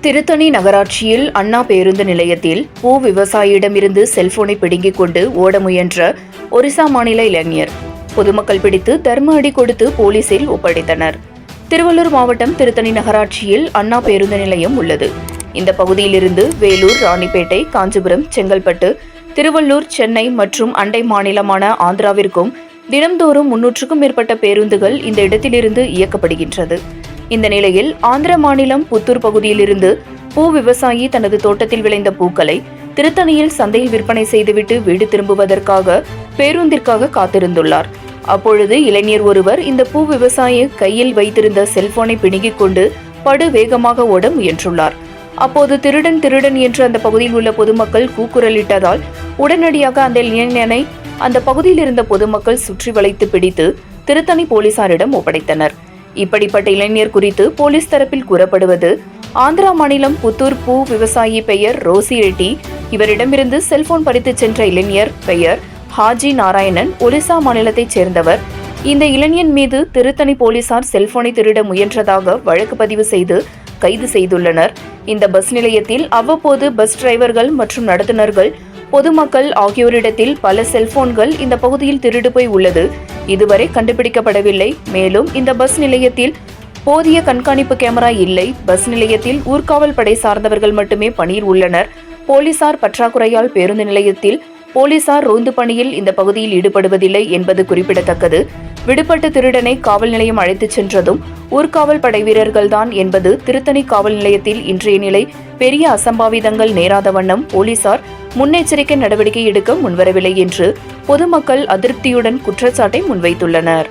திருத்தணி நகராட்சியில் அண்ணா பேருந்து நிலையத்தில் பூ விவசாயியிடமிருந்து செல்போனை பிடுங்கிக் கொண்டு ஓட முயன்ற ஒரிசா மாநில இளைஞர் பொதுமக்கள் பிடித்து தர்ம அடி கொடுத்து போலீசில் ஒப்படைத்தனர். திருவள்ளூர் மாவட்டம் திருத்தணி நகராட்சியில் அண்ணா பேருந்து நிலையம் உள்ளது. இந்த பகுதியிலிருந்து வேலூர், ராணிப்பேட்டை, காஞ்சிபுரம், செங்கல்பட்டு, திருவள்ளூர், சென்னை மற்றும் அண்டை மாநிலமான ஆந்திராவிற்கும் தினம்தோறும் 300க்கும் மேற்பட்ட பேருந்துகள் இந்த இடத்திலிருந்து இயக்கப்படுகின்றது. இந்த நிலையில் ஆந்திர மாநிலம் புத்தூர் பகுதியிலிருந்து பூ விவசாயி தனது தோட்டத்தில் விளைந்த பூக்களை திருத்தணியில் சந்தையில் விற்பனை செய்துவிட்டு வீடு திரும்புவதற்காக பேருந்திற்காக காத்திருந்துள்ளார். அப்பொழுது இளைஞர் ஒருவர் இந்த பூ விவசாயி கையில் வைத்திருந்த செல்போனை பிடுங்கிக் கொண்டு படு வேகமாக ஓட முயன்றுள்ளார். அப்போது திருடன் திருடன் என்று அந்த பகுதியில் உள்ள பொதுமக்கள் கூக்குரலிட்டதால் உடனடியாக அந்த இளைஞனை அந்த பகுதியில் இருந்த பொதுமக்கள் சுற்றி வளைத்து பிடித்து திருத்தணி போலீசாரிடம் ஒப்படைத்தனர். இப்படிப்பட்ட இளைஞர் குறித்து போலீஸ் தரப்பில் கூறப்படுவது, ஆந்திரா மாநிலம் புத்தூர் பூ விவசாயி பெயர் ரோசி ரெட்டி. இவரிடமிருந்து செல்போன் பறித்து சென்ற இளைஞர் பெயர் ஹாஜி நாராயணன், ஒரிசா மாநிலத்தைச் சேர்ந்தவர். இந்த இளைஞன் மீது திருத்தணி போலீசார் செல்போனை திருட முயன்றதாக வழக்கு பதிவு செய்து கைது செய்துள்ளனர். இந்த பஸ் நிலையத்தில் அவ்வப்போது பஸ் டிரைவர்கள் மற்றும் நடத்துனர்கள், பொதுமக்கள் ஆகியோரிடத்தில் பல செல்போன்கள் இந்த பகுதியில் திருடு போய் உள்ளது இதுவரை கண்டுபிடிக்கப்படவில்லை. மேலும் இந்த பஸ் நிலையத்தில் போதிய கண்காணிப்பு கேமரா இல்லை. பஸ் நிலையத்தில் ஊர்காவல் படை சார்ந்தவர்கள் மட்டுமே பணியில் உள்ளனர். போலீசார் பற்றாக்குறையால் பேருந்து நிலையத்தில் போலீசார் ரோந்து பணியில் இந்த பகுதியில் ஈடுபடுவதில்லை என்பது குறிப்பிடத்தக்கது. விடுபட்ட திருடனை காவல் நிலையம் அழைத்துச் சென்றதும் ஊர்காவல் படை வீரர்கள்தான் என்பது திருத்தணி காவல் நிலையத்தில் இன்றைய நிலை பெரிய அசம்பாவிதங்கள் நேராத வண்ணம் போலீசார் முன்னெச்சரிக்கை நடவடிக்கை எடுக்க முன்வரவில்லை என்று பொதுமக்கள் அதிருப்தியுடன் குற்றச்சாட்டை முன்வைத்துள்ளனர்.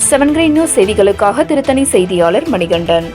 7 கிரைன் நியூஸ் செய்திகளுக்காக திருத்தணி செய்தியாளர் மணிகண்டன்.